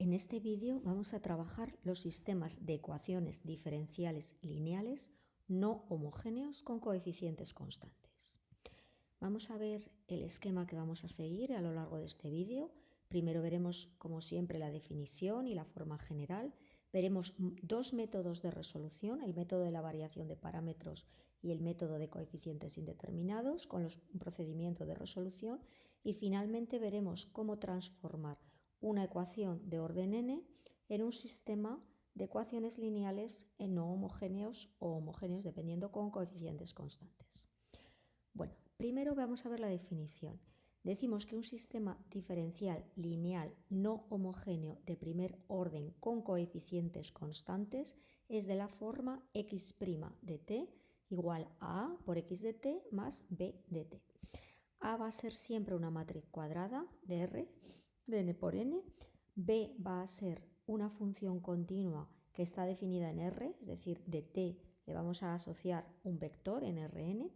En este vídeo vamos a trabajar los sistemas de ecuaciones diferenciales lineales no homogéneos con coeficientes constantes. Vamos a ver el esquema que vamos a seguir a lo largo de este vídeo. Primero veremos, como siempre, la definición y la forma general. Veremos dos métodos de resolución, el método de la variación de parámetros y el método de coeficientes indeterminados con un procedimiento de resolución. Y finalmente veremos cómo transformar una ecuación de orden n en un sistema de ecuaciones lineales en no homogéneos o homogéneos dependiendo con coeficientes constantes. Bueno, primero vamos a ver la definición. Decimos que un sistema diferencial lineal no homogéneo de primer orden con coeficientes constantes es de la forma x' de t igual a A por x de t más b de t. A va a ser siempre una matriz cuadrada de R, de n por n. B va a ser una función continua que está definida en R, es decir, de t le vamos a asociar un vector en Rn.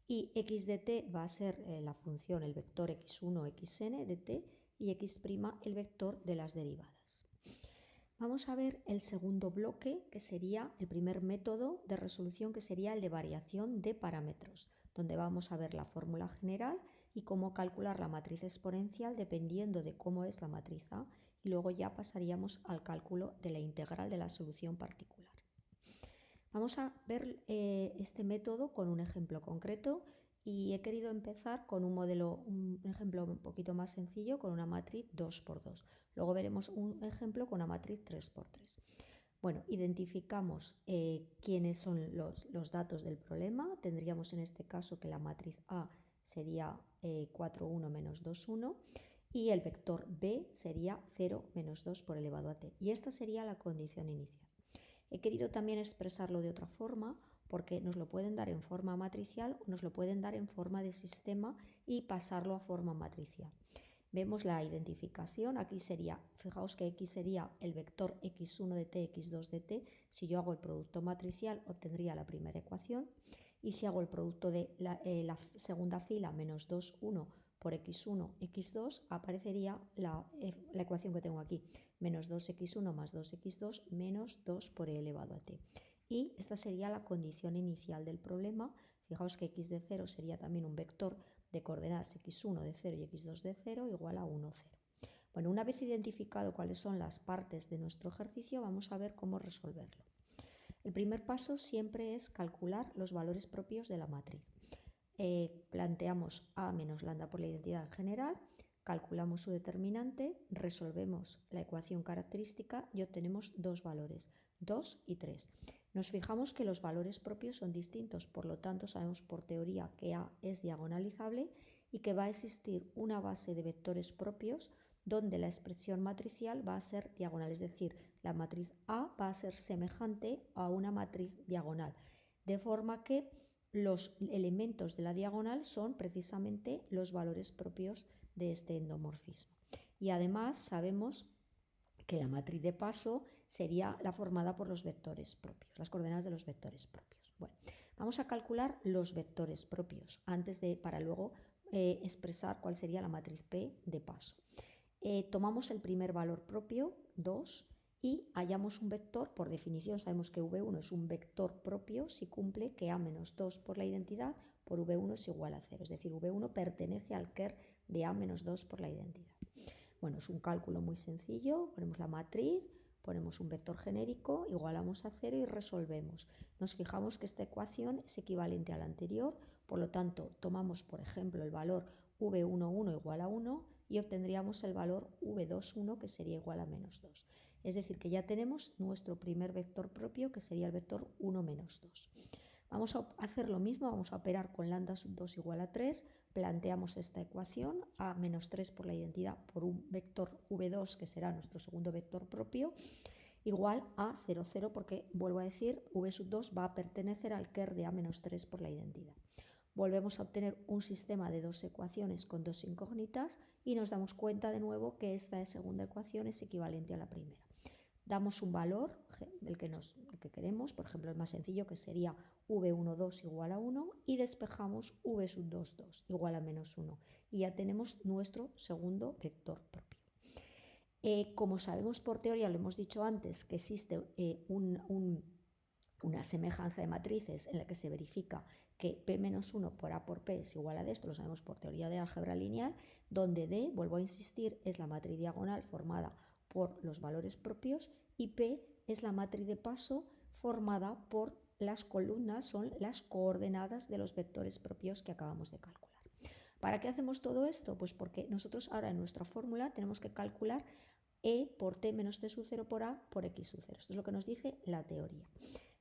Y x de t va a ser la función, el vector x1, xn de t, y x' el vector de las derivadas. Vamos a ver el segundo bloque, que sería el primer método de resolución, que sería el de variación de parámetros, donde vamos a ver la fórmula general y cómo calcular la matriz exponencial dependiendo de cómo es la matriz A, y luego ya pasaríamos al cálculo de la integral de la solución particular. Vamos a ver este método con un ejemplo concreto y he querido empezar con un ejemplo un poquito más sencillo con una matriz 2×2. Luego veremos un ejemplo con una matriz 3×3. Bueno, identificamos quiénes son los datos del problema. Tendríamos en este caso que la matriz A sería 4, 1, menos 2, 1 y el vector B sería 0, menos 2 por elevado a t. Y esta sería la condición inicial. He querido también expresarlo de otra forma porque nos lo pueden dar en forma matricial o nos lo pueden dar en forma de sistema y pasarlo a forma matricial. Vemos la identificación, aquí sería, fijaos que x sería el vector x1 de t, x2 de t. Si yo hago el producto matricial obtendría la primera ecuación, y si hago el producto de la segunda fila, menos 2, 1 por x1, x2, aparecería la ecuación que tengo aquí, menos 2x1 más 2x2 menos 2 por e elevado a t. Y esta sería la condición inicial del problema. Fijaos que x de 0 sería también un vector de coordenadas x1 de 0 y x2 de 0 igual a 1, 0. Bueno, una vez identificado cuáles son las partes de nuestro ejercicio, vamos a ver cómo resolverlo. El primer paso siempre es calcular los valores propios de la matriz. Planteamos A menos lambda por la identidad en general, calculamos su determinante, resolvemos la ecuación característica y obtenemos dos valores, 2 y 3. Nos fijamos que los valores propios son distintos, por lo tanto sabemos por teoría que A es diagonalizable y que va a existir una base de vectores propios donde la expresión matricial va a ser diagonal, es decir, la matriz A va a ser semejante a una matriz diagonal, de forma que los elementos de la diagonal son precisamente los valores propios de este endomorfismo. Y además sabemos que la matriz de paso sería la formada por los vectores propios, las coordenadas de los vectores propios. Bueno, vamos a calcular los vectores propios para luego expresar cuál sería la matriz P de paso. Tomamos el primer valor propio, 2, y hallamos un vector. Por definición sabemos que v1 es un vector propio si cumple que a menos 2 por la identidad por v1 es igual a 0, es decir, v1 pertenece al ker de a menos 2 por la identidad. Bueno, es un cálculo muy sencillo, ponemos la matriz, ponemos un vector genérico, igualamos a 0 y resolvemos. Nos fijamos que esta ecuación es equivalente a la anterior, por lo tanto tomamos por ejemplo el valor v11 igual a 1 y obtendríamos el valor v21 que sería igual a menos 2. Es decir, que ya tenemos nuestro primer vector propio, que sería el vector 1 menos 2. Vamos a hacer lo mismo, vamos a operar con lambda sub 2 igual a 3, planteamos esta ecuación, a menos 3 por la identidad por un vector v2 que será nuestro segundo vector propio, igual a 0, 0, porque vuelvo a decir, v sub 2 va a pertenecer al ker de a menos 3 por la identidad. Volvemos a obtener un sistema de dos ecuaciones con dos incógnitas y nos damos cuenta de nuevo que esta segunda ecuación es equivalente a la primera. Damos un valor, el que queremos, por ejemplo el más sencillo, que sería v12 igual a 1, y despejamos v sub 2, 2 igual a menos 1, y ya tenemos nuestro segundo vector propio. Como sabemos por teoría, lo hemos dicho antes, que existe una semejanza de matrices en la que se verifica que P-1 por A por P es igual a D, esto lo sabemos por teoría de álgebra lineal, donde D, vuelvo a insistir, es la matriz diagonal formada por los valores propios y P es la matriz de paso formada por las columnas, son las coordenadas de los vectores propios que acabamos de calcular. ¿Para qué hacemos todo esto? Pues porque nosotros ahora en nuestra fórmula tenemos que calcular E por T menos T sub 0 por A por X sub 0. Esto es lo que nos dice la teoría.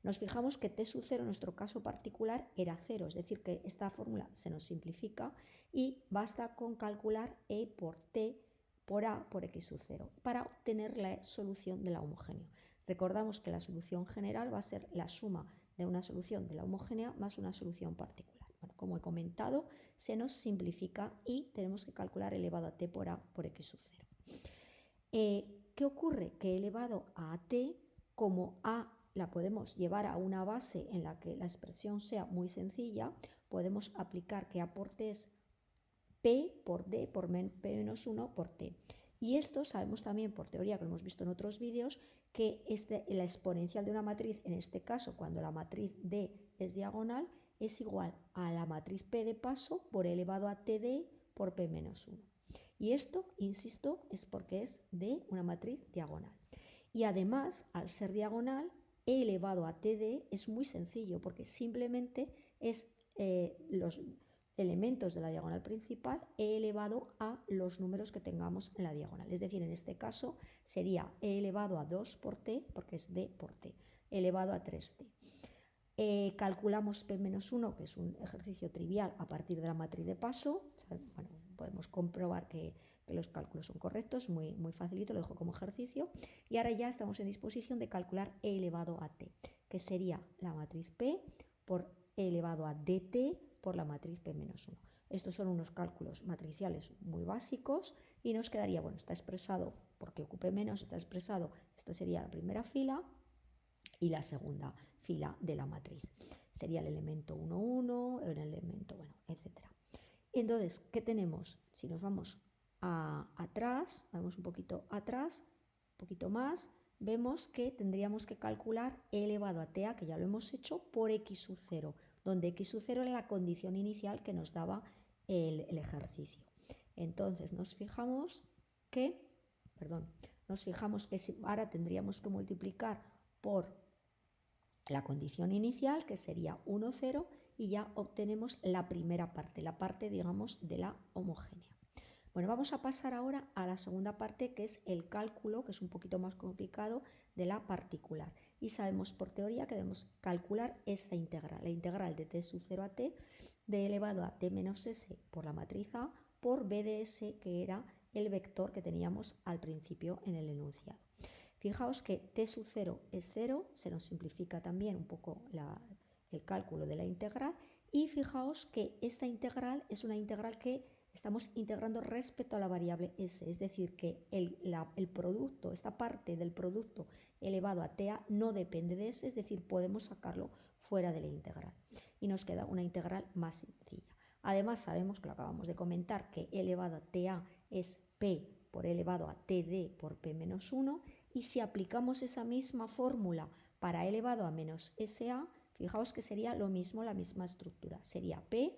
Nos fijamos que T sub 0 en nuestro caso particular era 0, es decir, que esta fórmula se nos simplifica y basta con calcular E por T por A por X sub 0 para obtener la solución de la homogénea. Recordamos que la solución general va a ser la suma de una solución de la homogénea más una solución particular. Bueno, como he comentado, se nos simplifica y tenemos que calcular elevado a T por A por X sub 0. ¿Qué ocurre? Que elevado a T, como A la podemos llevar a una base en la que la expresión sea muy sencilla, podemos aplicar que A por T es P por D por P-1 por T. Y esto sabemos también por teoría, que lo hemos visto en otros vídeos, que la exponencial de una matriz, en este caso cuando la matriz D es diagonal, es igual a la matriz P de paso por elevado a TD por P-1. Y esto, insisto, es porque es de una matriz diagonal. Y además, al ser diagonal, E elevado a TD es muy sencillo porque simplemente es los elementos de la diagonal principal E elevado a los números que tengamos en la diagonal. Es decir, en este caso sería E elevado a 2 por T, porque es D por T, elevado a 3T. Calculamos P-1, que es un ejercicio trivial a partir de la matriz de paso. Bueno, podemos comprobar que los cálculos son correctos, muy facilito, lo dejo como ejercicio. Y ahora ya estamos en disposición de calcular E elevado a T, que sería la matriz P por E elevado a DT por la matriz P-1. Estos son unos cálculos matriciales muy básicos y nos quedaría, bueno, está expresado, porque ocupe menos, está expresado, esta sería la primera fila y la segunda fila de la matriz. Sería el elemento 1, 1, el elemento, bueno, etc. Entonces, ¿qué tenemos? Si nos vamos atrás, vamos un poquito atrás, un poquito más, vemos que tendríamos que calcular E elevado a TA, que ya lo hemos hecho, por X sub 0, donde X sub 0 era la condición inicial que nos daba el ejercicio. Entonces, nos fijamos que ahora tendríamos que multiplicar por la condición inicial, que sería 1, 0, y ya obtenemos la primera parte, la parte, digamos, de la homogénea. Bueno, vamos a pasar ahora a la segunda parte, que es el cálculo, que es un poquito más complicado, de la particular. Y sabemos por teoría que debemos calcular esta integral, la integral de t sub 0 a t, de elevado a t menos s por la matriz A, por b de s, que era el vector que teníamos al principio en el enunciado. Fijaos que t sub 0 es 0, se nos simplifica también un poco el cálculo de la integral, y fijaos que esta integral es una integral que estamos integrando respecto a la variable s, es decir, que el producto, esta parte del producto elevado a ta no depende de s, es decir, podemos sacarlo fuera de la integral. Y nos queda una integral más sencilla. Además, sabemos, que lo acabamos de comentar, que e elevado a ta es p por e elevado a td por p menos 1, y si aplicamos esa misma fórmula para e elevado a menos sa, fijaos que sería lo mismo, la misma estructura. Sería p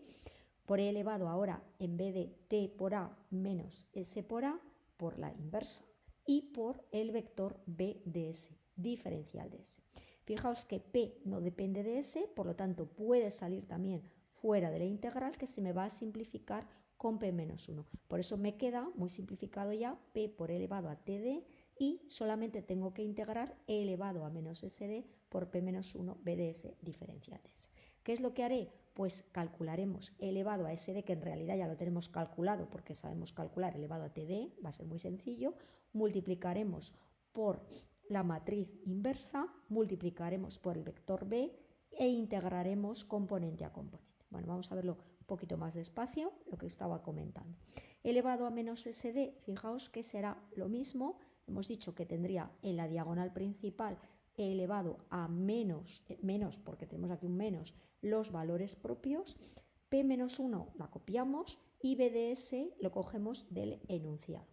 por e elevado ahora, en vez de t por a menos s por a, por la inversa, y por el vector b de s, diferencial de s. Fijaos que p no depende de s, por lo tanto puede salir también fuera de la integral, que se me va a simplificar con p menos 1. Por eso me queda muy simplificado ya p por e elevado a td, y solamente tengo que integrar e elevado a menos sd por p menos 1 b de s diferencial de s. ¿Qué es lo que haré? Pues calcularemos e elevado a sd, que en realidad ya lo tenemos calculado porque sabemos calcular elevado a td, va a ser muy sencillo, multiplicaremos por la matriz inversa, multiplicaremos por el vector b e integraremos componente a componente. Bueno, vamos a verlo un poquito más despacio, lo que estaba comentando. Elevado a menos sd, fijaos que será lo mismo. Hemos dicho que tendría en la diagonal principal e elevado a menos porque tenemos aquí un menos, los valores propios. P menos 1 la copiamos y b de s lo cogemos del enunciado.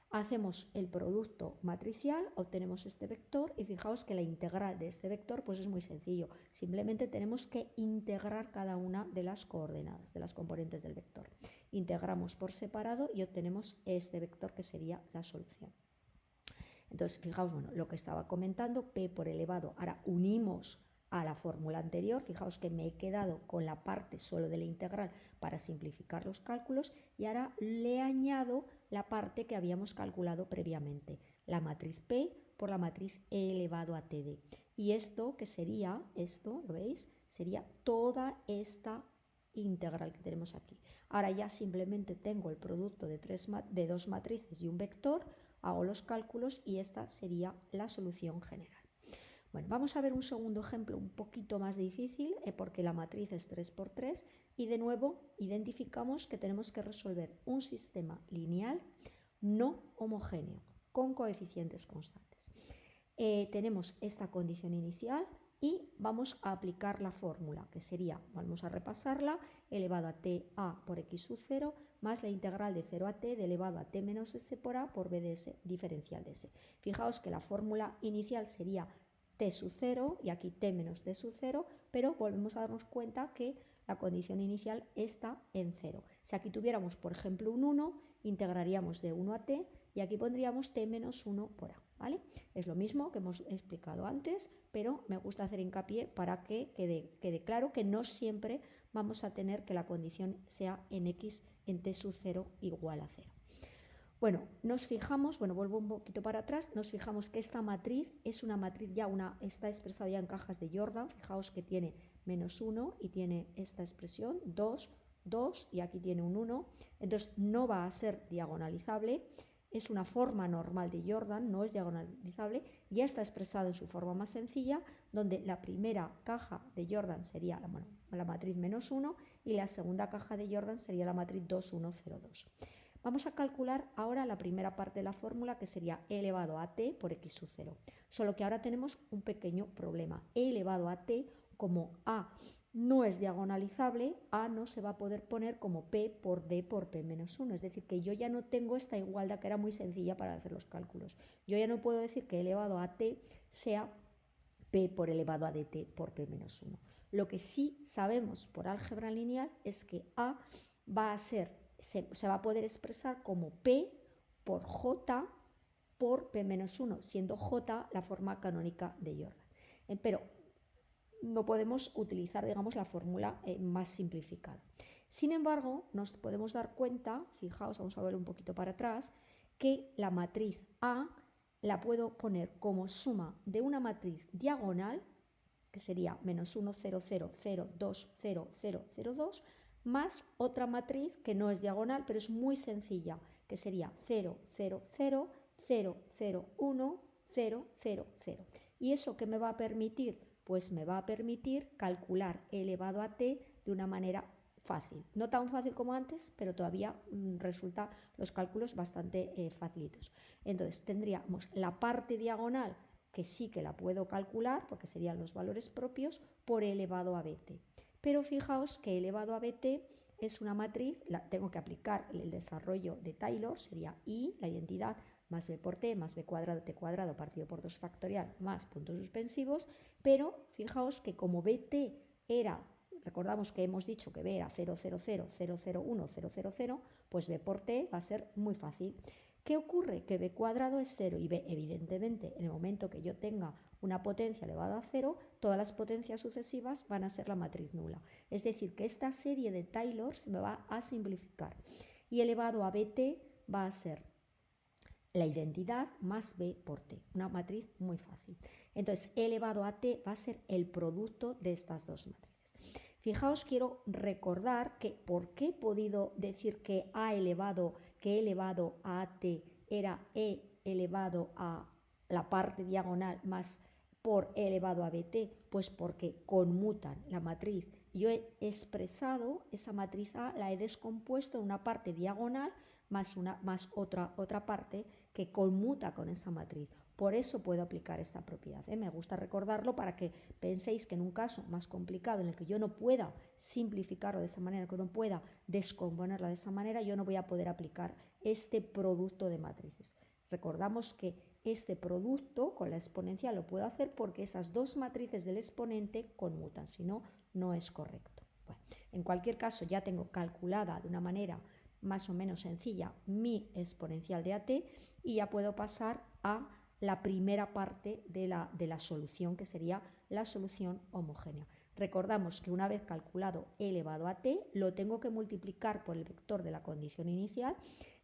Hacemos el producto matricial, obtenemos este vector y fijaos que la integral de este vector pues es muy sencillo. Simplemente tenemos que integrar cada una de las coordenadas, de las componentes del vector. Integramos por separado y obtenemos este vector que sería la solución. Entonces, fijaos, bueno, lo que estaba comentando, p por elevado, ahora unimos a la fórmula anterior, fijaos que me he quedado con la parte solo de la integral para simplificar los cálculos y ahora le añado la parte que habíamos calculado previamente, la matriz P por la matriz E elevado a TD. Y esto, que sería, esto, ¿lo veis? Sería toda esta integral que tenemos aquí. Ahora ya simplemente tengo el producto de dos matrices y un vector, hago los cálculos y esta sería la solución general. Bueno, vamos a ver un segundo ejemplo un poquito más difícil porque la matriz es 3 por 3 y de nuevo identificamos que tenemos que resolver un sistema lineal no homogéneo con coeficientes constantes. Tenemos esta condición inicial y vamos a aplicar la fórmula que sería, vamos a repasarla, elevado a t a por x sub 0 más la integral de 0 a t de elevado a t menos s por a por b de s diferencial de s. Fijaos que la fórmula inicial sería t sub 0 y aquí t menos t sub 0, pero volvemos a darnos cuenta que la condición inicial está en 0. Si aquí tuviéramos, por ejemplo, un 1, integraríamos de 1 a t y aquí pondríamos t menos 1 por a. ¿Vale? Es lo mismo que hemos explicado antes, pero me gusta hacer hincapié para que quede claro que no siempre vamos a tener que la condición sea en x en t sub 0 igual a 0. Bueno, nos fijamos, vuelvo un poquito para atrás, nos fijamos que esta matriz es una matriz ya, está expresada ya en cajas de Jordan, fijaos que tiene menos 1 y tiene esta expresión, 2, 2 y aquí tiene un 1, entonces no va a ser diagonalizable. Es una forma normal de Jordan, no es diagonalizable, ya está expresado en su forma más sencilla, donde la primera caja de Jordan sería la matriz menos 1 y la segunda caja de Jordan sería la matriz 2, 1, 0, 2. Vamos a calcular ahora la primera parte de la fórmula, que sería e elevado a t por x sub 0. Solo que ahora tenemos un pequeño problema. E elevado a t, como a no es diagonalizable, a no se va a poder poner como p por d por p menos 1. Es decir, que yo ya no tengo esta igualdad que era muy sencilla para hacer los cálculos. Yo ya no puedo decir que e elevado a t sea p por elevado a dt por p menos 1. Lo que sí sabemos por álgebra lineal es que a va a ser, se va a poder expresar como p por j por p menos 1, siendo j la forma canónica de Jordan. Pero no podemos utilizar, digamos, la fórmula más simplificada. Sin embargo, nos podemos dar cuenta, fijaos, vamos a ver un poquito para atrás, que la matriz A la puedo poner como suma de una matriz diagonal, que sería menos 1, 0, 0, 0, 2, 0, 0, 0, 2, más otra matriz que no es diagonal, pero es muy sencilla, que sería 0, 0, 0, 0, 0, 1, 0, 0, 0. ¿Y eso qué me va a permitir? Pues me va a permitir calcular e elevado a t de una manera fácil. No tan fácil como antes, pero todavía resulta los cálculos bastante facilitos. Entonces tendríamos la parte diagonal, que sí que la puedo calcular, porque serían los valores propios, por e elevado a bt. Pero fijaos que e elevado a bt es una matriz, tengo que aplicar el desarrollo de Taylor, sería I, la identidad, más b por t, más b cuadrado, t cuadrado, partido por 2 factorial, más puntos suspensivos, pero fijaos que como bt era, recordamos que hemos dicho que b era 0, 0, 0, 0, 0, 1, 0, 0, 0, pues b por t va a ser muy fácil. ¿Qué ocurre? Que b cuadrado es 0 y b, evidentemente, en el momento que yo tenga una potencia elevada a 0, todas las potencias sucesivas van a ser la matriz nula. Es decir, que esta serie de Taylor se me va a simplificar. Y elevado a bt va a ser la identidad más b por t, una matriz muy fácil. Entonces, e elevado a t va a ser el producto de estas dos matrices. Fijaos, quiero recordar que por qué he podido decir que e elevado a t era e elevado a la parte diagonal más por e elevado a bt, pues porque conmutan la matriz. Yo he expresado esa matriz A, la he descompuesto en una parte diagonal más otra parte que conmuta con esa matriz. Por eso puedo aplicar esta propiedad. Me gusta recordarlo para que penséis que en un caso más complicado en el que yo no pueda simplificarlo de esa manera, que no pueda descomponerla de esa manera, yo no voy a poder aplicar este producto de matrices. Recordamos que este producto con la exponencial lo puedo hacer porque esas dos matrices del exponente conmutan, si no, no es correcto. Bueno, en cualquier caso ya tengo calculada de una manera más o menos sencilla mi exponencial de AT y ya puedo pasar a la primera parte de la solución, que sería la solución homogénea. Recordamos que una vez calculado e elevado a t, lo tengo que multiplicar por el vector de la condición inicial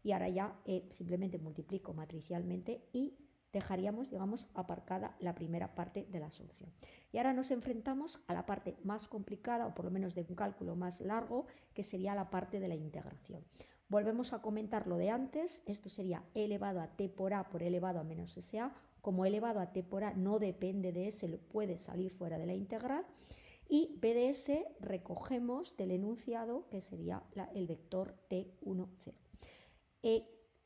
y ahora ya simplemente multiplico matricialmente y dejaríamos, digamos, aparcada la primera parte de la solución. Y ahora nos enfrentamos a la parte más complicada, o por lo menos de un cálculo más largo, que sería la parte de la integración. Volvemos a comentar lo de antes, esto sería e elevado a t por a por e elevado a menos sa. Como e elevado a t por a no depende de s, puede salir fuera de la integral. Y b de s recogemos del enunciado, que sería el vector t1, 0.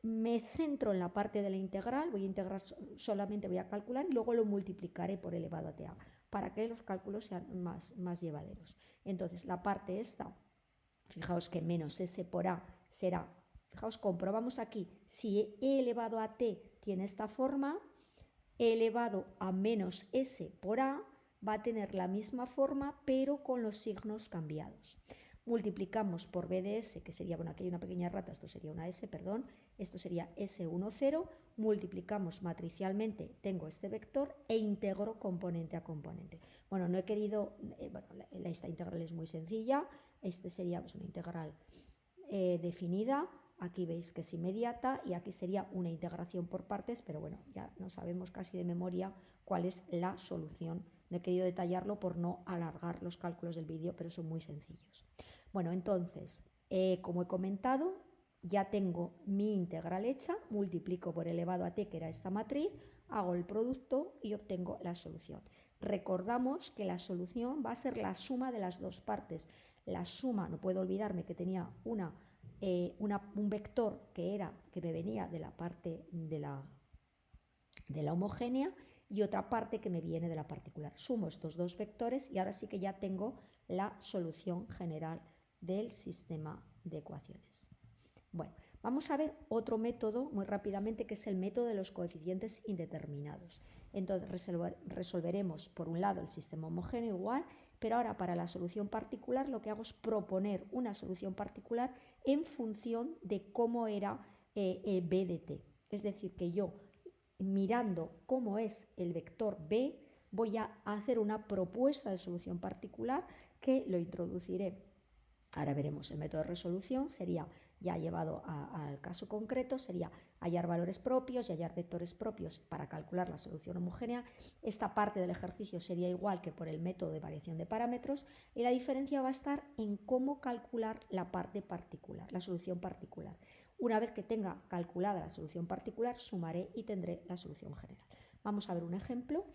Me centro en la parte de la integral, voy a integrar solamente, voy a calcular y luego lo multiplicaré por elevado a ta para que los cálculos sean más llevaderos. Entonces la parte esta, fijaos que menos s por a será, fijaos, comprobamos aquí, si e elevado a t tiene esta forma, e elevado a menos s por a va a tener la misma forma pero con los signos cambiados. Multiplicamos por b de s, que sería, bueno, aquí hay una pequeña errata, esto sería una s, perdón, esto sería s1, 0, multiplicamos matricialmente, tengo este vector e integro componente a componente. Bueno, no he querido, esta integral es muy sencilla, este sería pues, una integral definida, aquí veis que es inmediata y aquí sería una integración por partes, pero bueno, ya no sabemos casi de memoria cuál es la solución. No he querido detallarlo por no alargar los cálculos del vídeo, pero son muy sencillos. Bueno, entonces, como he comentado, ya tengo mi integral hecha, multiplico por elevado a t, que era esta matriz, hago el producto y obtengo la solución. Recordamos que la solución va a ser la suma de las dos partes. La suma, no puedo olvidarme que tenía un vector que me venía de la parte de la homogénea y otra parte que me viene de la particular. Sumo estos dos vectores y ahora sí que ya tengo la solución general del sistema de ecuaciones. Bueno, vamos a ver otro método muy rápidamente, que es el método de los coeficientes indeterminados. Entonces resolveremos por un lado el sistema homogéneo igual, pero ahora para la solución particular lo que hago es proponer una solución particular en función de cómo era b de t. Es decir, que yo, mirando cómo es el vector b, voy a hacer una propuesta de solución particular que lo introduciré. Ahora veremos, el método de resolución sería, ya llevado al caso concreto, sería hallar valores propios y hallar vectores propios para calcular la solución homogénea. Esta parte del ejercicio sería igual que por el método de variación de parámetros y la diferencia va a estar en cómo calcular la parte particular, la solución particular. Una vez que tenga calculada la solución particular, sumaré y tendré la solución general. Vamos a ver un ejemplo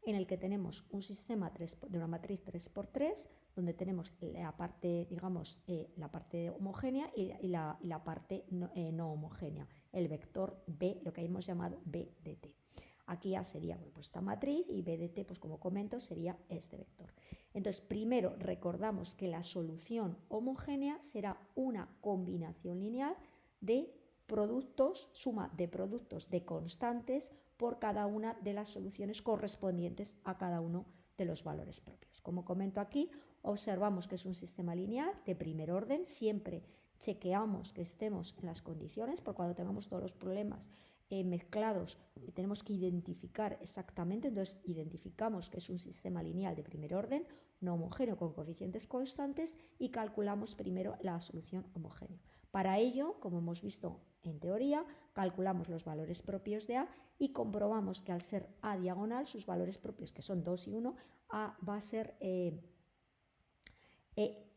en el que tenemos un sistema de una matriz 3×3, donde tenemos la parte, digamos, la parte homogénea y la parte no homogénea, el vector b, lo que hemos llamado b de t. Aquí ya sería pues esta matriz y b de t, pues como comento, sería este vector. Entonces, primero recordamos que la solución homogénea será una combinación lineal de productos, suma de productos de constantes por cada una de las soluciones correspondientes a cada uno de los valores propios. Como comento aquí, observamos que es un sistema lineal de primer orden, siempre chequeamos que estemos en las condiciones, porque cuando tengamos todos los problemas mezclados tenemos que identificar exactamente, entonces identificamos que es un sistema lineal de primer orden, no homogéneo con coeficientes constantes y calculamos primero la solución homogénea. Para ello, como hemos visto en teoría, calculamos los valores propios de A y comprobamos que al ser A diagonal, sus valores propios, que son 2 y 1, A va a ser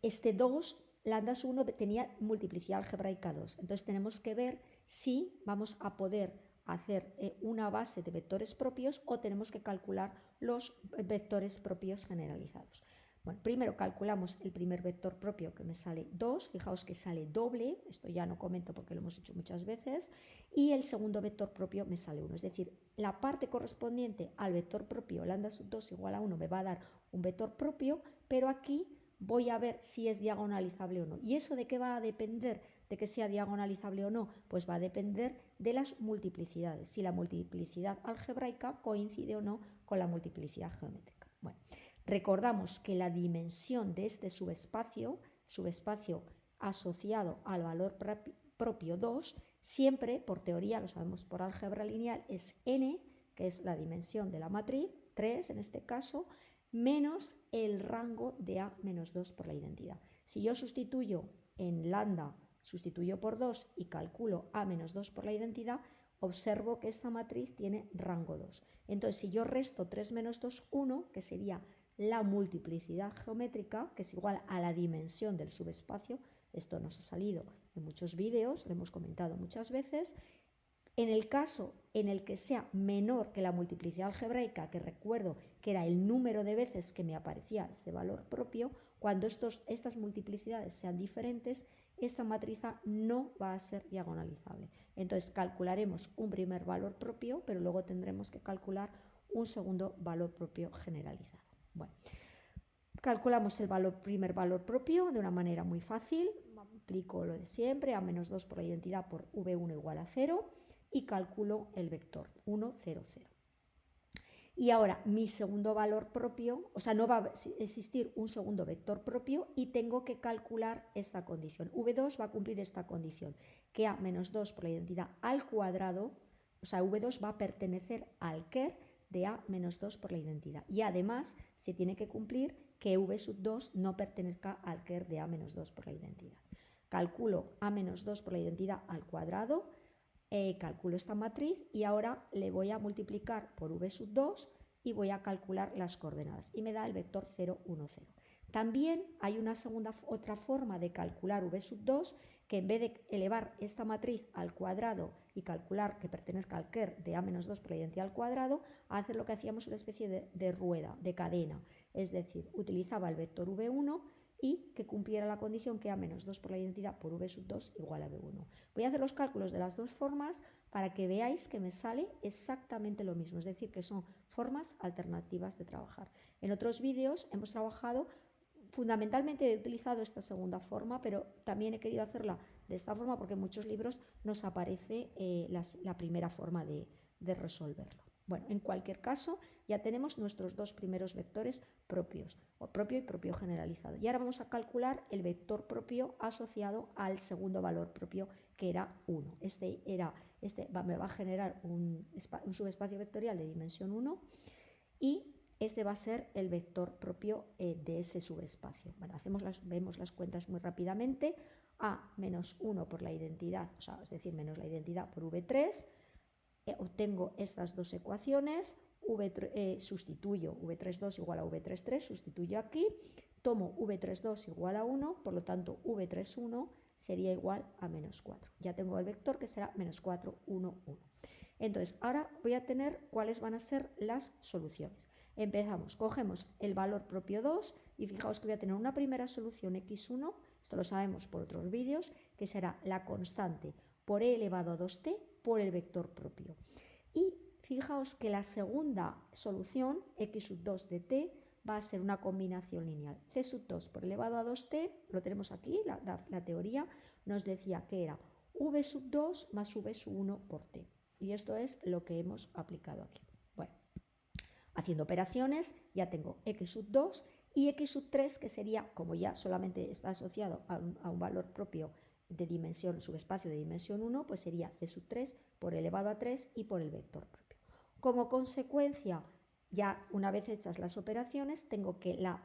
este 2, lambda 1 tenía multiplicidad algebraica 2. Entonces tenemos que ver si vamos a poder hacer una base de vectores propios o tenemos que calcular los vectores propios generalizados. Bueno, primero calculamos el primer vector propio, que me sale 2, fijaos que sale doble, esto ya no comento porque lo hemos hecho muchas veces, y el segundo vector propio me sale 1, es decir, la parte correspondiente al vector propio, lambda sub 2 igual a 1, me va a dar un vector propio, pero aquí voy a ver si es diagonalizable o no. ¿Y eso de qué va a depender? de que sea diagonalizable o no, pues va a depender de las multiplicidades, si la multiplicidad algebraica coincide o no con la multiplicidad geométrica. Bueno, recordamos que la dimensión de este subespacio asociado al valor propio 2, siempre, por teoría, lo sabemos por álgebra lineal, es n, que es la dimensión de la matriz, 3 en este caso, menos el rango de A menos 2 por la identidad. Si yo sustituyo en lambda, sustituyo por 2 y calculo A menos 2 por la identidad, observo que esta matriz tiene rango 2. Entonces, si yo resto 3 menos 2, 1, que sería la multiplicidad geométrica, que es igual a la dimensión del subespacio, esto nos ha salido en muchos vídeos, lo hemos comentado muchas veces. En el caso en el que sea menor que la multiplicidad algebraica, que recuerdo que era el número de veces que me aparecía este valor propio, cuando estas multiplicidades sean diferentes, esta matriz A no va a ser diagonalizable. Entonces calcularemos un primer valor propio, pero luego tendremos que calcular un segundo valor propio generalizado. Bueno, calculamos el primer valor propio de una manera muy fácil. Aplico lo de siempre, A menos 2 por la identidad por V1 igual a 0 y calculo el vector 1, 0, 0. Y ahora mi segundo valor propio, o sea, no va a existir un segundo vector propio y tengo que calcular esta condición. V2 va a cumplir esta condición, que A menos 2 por la identidad al cuadrado, o sea, V2 va a pertenecer al ker de A menos 2 por la identidad. Y además se tiene que cumplir que V sub 2 no pertenezca al ker de A menos 2 por la identidad. Calculo A menos 2 por la identidad al cuadrado, calculo esta matriz y ahora le voy a multiplicar por V sub 2 y voy a calcular las coordenadas y me da el vector 0, 1, 0. También hay otra forma de calcular V sub 2, que en vez de elevar esta matriz al cuadrado y calcular que pertenezca al ker de A menos 2 por la identidad al cuadrado, hacer lo que hacíamos una especie de rueda, de cadena. Es decir, utilizaba el vector V1 y que cumpliera la condición que A menos 2 por la identidad por V sub 2 igual a V1. Voy a hacer los cálculos de las dos formas para que veáis que me sale exactamente lo mismo, es decir, que son formas alternativas de trabajar. En otros vídeos hemos trabajado, fundamentalmente he utilizado esta segunda forma, pero también he querido hacerla de esta forma porque en muchos libros nos aparece la primera forma de resolverlo. Bueno, en cualquier caso, ya tenemos nuestros dos primeros vectores propios, o propio y propio generalizado. Y ahora vamos a calcular el vector propio asociado al segundo valor propio, que era 1. Me va a generar un subespacio vectorial de dimensión 1 y este va a ser el vector propio de ese subespacio. Bueno, vemos las cuentas muy rápidamente. A menos 1 por la identidad, o sea, es decir, menos la identidad por V3, obtengo estas dos ecuaciones, sustituyo V32 igual a V33, sustituyo aquí, tomo V32 igual a 1, por lo tanto V31 sería igual a menos 4. Ya tengo el vector que será menos 4, 1, 1. Entonces, ahora voy a tener cuáles van a ser las soluciones. Empezamos, cogemos el valor propio 2 y fijaos que voy a tener una primera solución x1, esto lo sabemos por otros vídeos, que será la constante por e elevado a 2t por el vector propio. Y fijaos que la segunda solución, x sub 2 de t, va a ser una combinación lineal. C sub 2 por elevado a 2t, lo tenemos aquí, la teoría nos decía que era v sub 2 más v sub 1 por t. Y esto es lo que hemos aplicado aquí. Bueno, haciendo operaciones ya tengo x sub 2 y x sub 3, que sería, como ya solamente está asociado a un valor propio de dimensión, subespacio de dimensión 1, pues sería c sub 3 por elevado a 3 y por el vector propio. Como consecuencia, ya una vez hechas las operaciones, tengo que la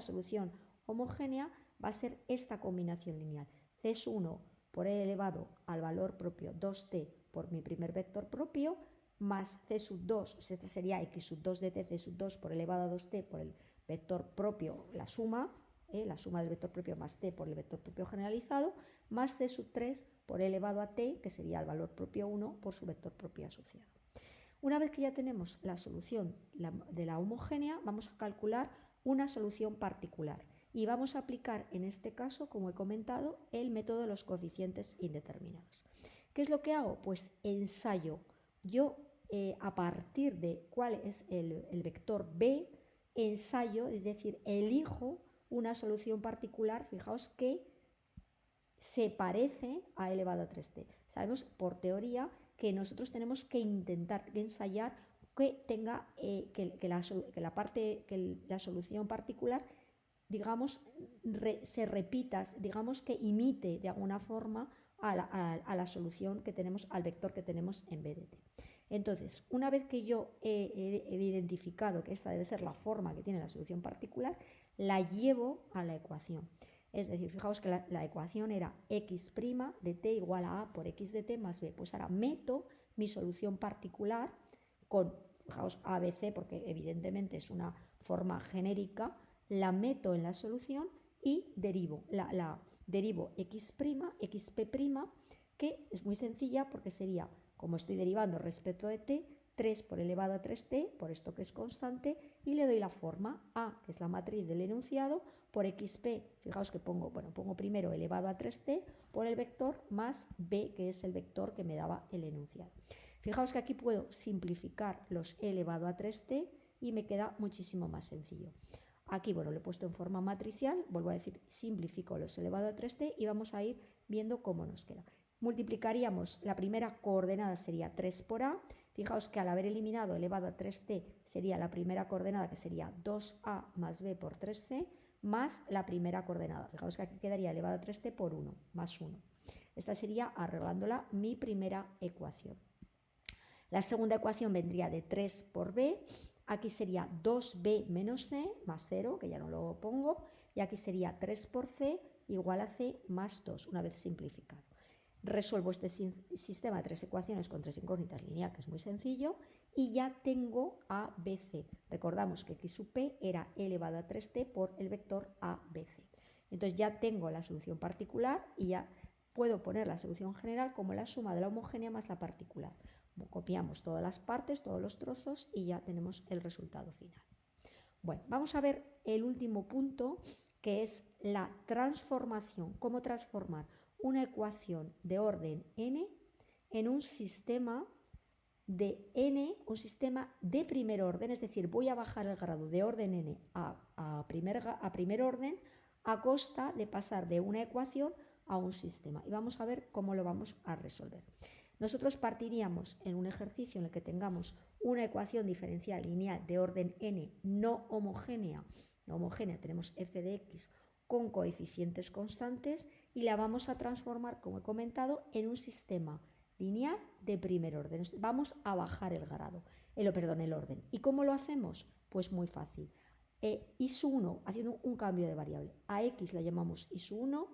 solución homogénea va a ser esta combinación lineal. C sub 1 por e elevado al valor propio 2t por mi primer vector propio, más c sub 2, este sería x sub 2 de t, c sub 2 por elevado a 2t por el vector propio, la suma del vector propio más t por el vector propio generalizado, más c sub 3 por elevado a t, que sería el valor propio 1 por su vector propio asociado. Una vez que ya tenemos la solución de la homogénea, vamos a calcular una solución particular y vamos a aplicar en este caso, como he comentado, el método de los coeficientes indeterminados. ¿Qué es lo que hago? Pues ensayo. Yo, a partir de cuál es el vector b, ensayo, es decir, elijo una solución particular. Fijaos que se parece a e elevado a 3t. Sabemos por teoría que nosotros tenemos que intentar ensayar que tenga la solución particular, digamos, se repita, digamos que imite de alguna forma a la solución que tenemos, al vector que tenemos en vez de t. Entonces, una vez que yo he identificado que esta debe ser la forma que tiene la solución particular, la llevo a la ecuación. Es decir, fijaos que la ecuación era x' de t igual a a por x de t más b. Pues ahora meto mi solución particular con, fijaos, ABC, porque evidentemente es una forma genérica, la meto en la solución y derivo. Derivo xp', que es muy sencilla porque sería, como estoy derivando respecto de t, 3 por elevado a 3t, por esto que es constante, y le doy la forma a, que es la matriz del enunciado, por xp, fijaos que pongo primero elevado a 3t, por el vector más b, que es el vector que me daba el enunciado. Fijaos que aquí puedo simplificar los e elevado a 3t y me queda muchísimo más sencillo. Aquí, bueno, lo he puesto en forma matricial, vuelvo a decir, simplifico los elevado a 3t y vamos a ir viendo cómo nos queda. Multiplicaríamos, la primera coordenada sería 3 por a. Fijaos que al haber eliminado elevado a 3t sería la primera coordenada, que sería 2a más b por 3c, más la primera coordenada. Fijaos que aquí quedaría elevado a 3t por 1, más 1. Esta sería, arreglándola, mi primera ecuación. La segunda ecuación vendría de 3 por b. Aquí sería 2b menos c más 0, que ya no lo pongo. Y aquí sería 3 por c igual a c más 2, una vez simplificado. Resuelvo este sistema de tres ecuaciones con tres incógnitas lineal, que es muy sencillo, y ya tengo ABC. Recordamos que x sub p era e elevado a 3t por el vector ABC. Entonces ya tengo la solución particular y ya puedo poner la solución general como la suma de la homogénea más la particular. Copiamos todas las partes, todos los trozos y ya tenemos el resultado final. Bueno, vamos a ver el último punto, que es la transformación. ¿Cómo transformar una ecuación de orden n en un sistema de n, un sistema de primer orden? Es decir, voy a bajar el grado de orden n a primer orden a costa de pasar de una ecuación a un sistema. Y vamos a ver cómo lo vamos a resolver. Nosotros partiríamos en un ejercicio en el que tengamos una ecuación diferencial lineal de orden n no homogénea. No homogénea, tenemos f de x con coeficientes constantes y la vamos a transformar, como he comentado, en un sistema lineal de primer orden. Vamos a bajar el grado, el orden. ¿Y cómo lo hacemos? Pues muy fácil. I sub 1, haciendo un cambio de variable. A x lo llamamos I sub 1,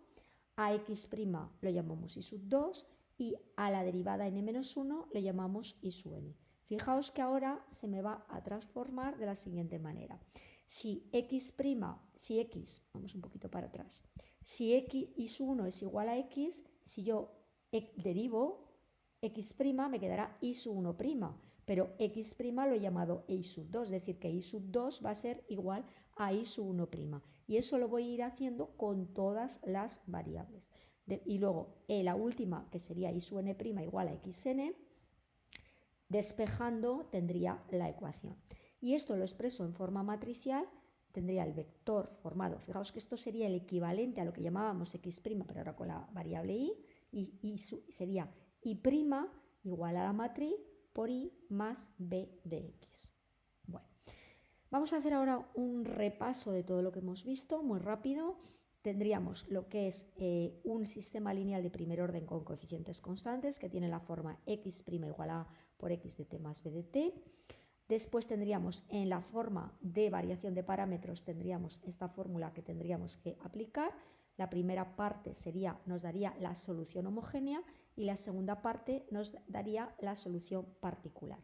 a x' lo llamamos I sub 2 y a la derivada n-1 lo llamamos I sub n. Fijaos que ahora se me va a transformar de la siguiente manera. Si x, vamos un poquito para atrás, si x I sub 1 es igual a x, si yo derivo x' me quedará I sub 1', pero x' lo he llamado I sub 2, es decir, que I sub 2 va a ser igual a I sub 1'. Y eso lo voy a ir haciendo con todas las variables. Y luego la última, que sería I sub n' igual a xn, despejando tendría la ecuación. Y esto lo expreso en forma matricial, tendría el vector formado. Fijaos que esto sería el equivalente a lo que llamábamos x', pero ahora con la variable y sería y' igual a la matriz por i más b de x. Bueno, vamos a hacer ahora un repaso de todo lo que hemos visto, muy rápido. Tendríamos lo que es un sistema lineal de primer orden con coeficientes constantes que tiene la forma x' igual a por x de t más b de t. Después tendríamos en la forma de variación de parámetros, tendríamos esta fórmula que tendríamos que aplicar. La primera parte nos daría la solución homogénea y la segunda parte nos daría la solución particular,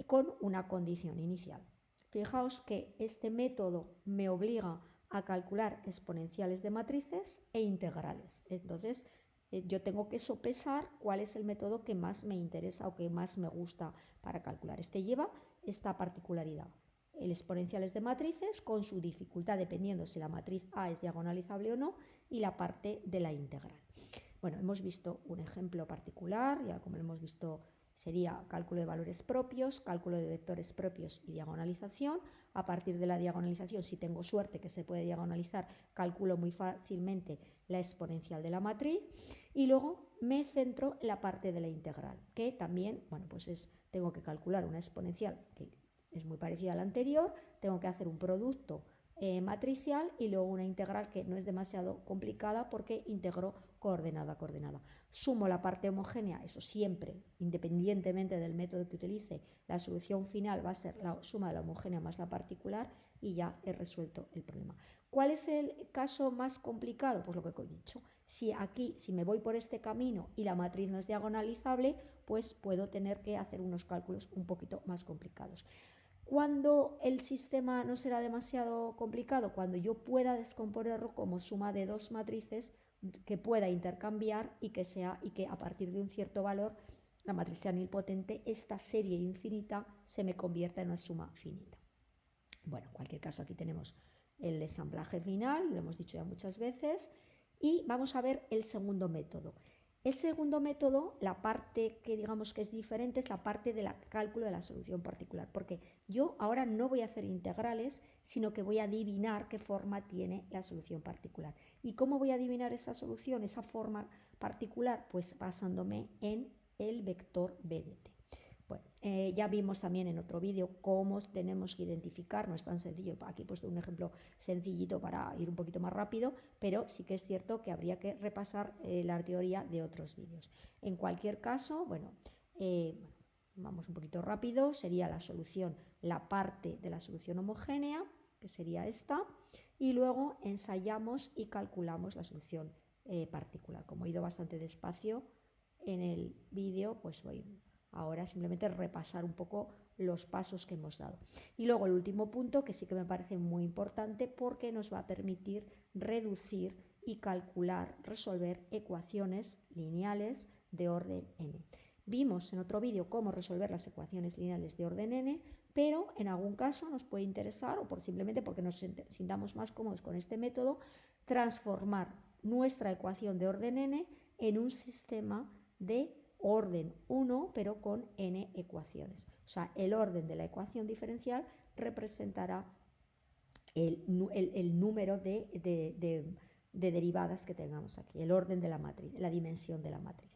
con una condición inicial. Fijaos que este método me obliga a calcular exponenciales de matrices e integrales. Entonces, yo tengo que sopesar cuál es el método que más me interesa o que más me gusta para calcular. Este lleva esta particularidad. El exponenciales de matrices con su dificultad dependiendo si la matriz A es diagonalizable o no y la parte de la integral. Bueno, hemos visto un ejemplo particular, ya como lo hemos visto Sería cálculo de valores propios, cálculo de vectores propios y diagonalización. A partir de la diagonalización, si tengo suerte que se puede diagonalizar, calculo muy fácilmente la exponencial de la matriz. Y luego me centro en la parte de la integral, que también, bueno, pues tengo que calcular una exponencial que es muy parecida a la anterior, tengo que hacer un producto matricial y luego una integral que no es demasiado complicada porque integro coordenada a coordenada. Sumo la parte homogénea, eso siempre, independientemente del método que utilice, la solución final va a ser la suma de la homogénea más la particular y ya he resuelto el problema. ¿Cuál es el caso más complicado? Pues lo que he dicho. Si me voy por este camino y la matriz no es diagonalizable, pues puedo tener que hacer unos cálculos un poquito más complicados. Cuando el sistema no será demasiado complicado, cuando yo pueda descomponerlo como suma de dos matrices que pueda intercambiar y que a partir de un cierto valor la matriz sea nilpotente, esta serie infinita se me convierta en una suma finita. Bueno, en cualquier caso aquí tenemos el ensamblaje final, lo hemos dicho ya muchas veces, y vamos a ver el segundo método. El segundo método, la parte que digamos que es diferente, es la parte del cálculo de la solución particular, porque yo ahora no voy a hacer integrales, sino que voy a adivinar qué forma tiene la solución particular. ¿Y cómo voy a adivinar esa solución, esa forma particular? Pues basándome en el vector b de t. Bueno, ya vimos también en otro vídeo cómo tenemos que identificar, no es tan sencillo, aquí he puesto un ejemplo sencillito para ir un poquito más rápido, pero sí que es cierto que habría que repasar la teoría de otros vídeos. En cualquier caso, bueno, vamos un poquito rápido, sería la solución, la parte de la solución homogénea, que sería esta, y luego ensayamos y calculamos la solución particular. Como he ido bastante despacio en el vídeo, pues voy ahora simplemente repasar un poco los pasos que hemos dado. Y luego el último punto, que sí que me parece muy importante porque nos va a permitir reducir y calcular, resolver ecuaciones lineales de orden n. Vimos en otro vídeo cómo resolver las ecuaciones lineales de orden n, pero en algún caso nos puede interesar, o simplemente porque nos sintamos más cómodos con este método, transformar nuestra ecuación de orden n en un sistema de orden 1, pero con n ecuaciones. O sea, el orden de la ecuación diferencial representará el número de derivadas que tengamos aquí, el orden de la matriz, la dimensión de la matriz.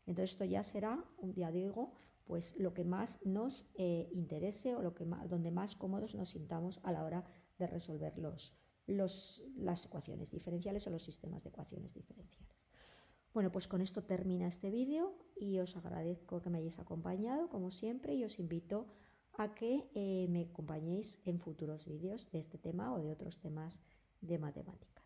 Entonces esto ya será, ya digo, pues lo que más nos interese o donde más cómodos nos sintamos a la hora de resolver las ecuaciones diferenciales o los sistemas de ecuaciones diferenciales. Bueno, pues con esto termina este vídeo y os agradezco que me hayáis acompañado, como siempre, y os invito a que me acompañéis en futuros vídeos de este tema o de otros temas de matemáticas.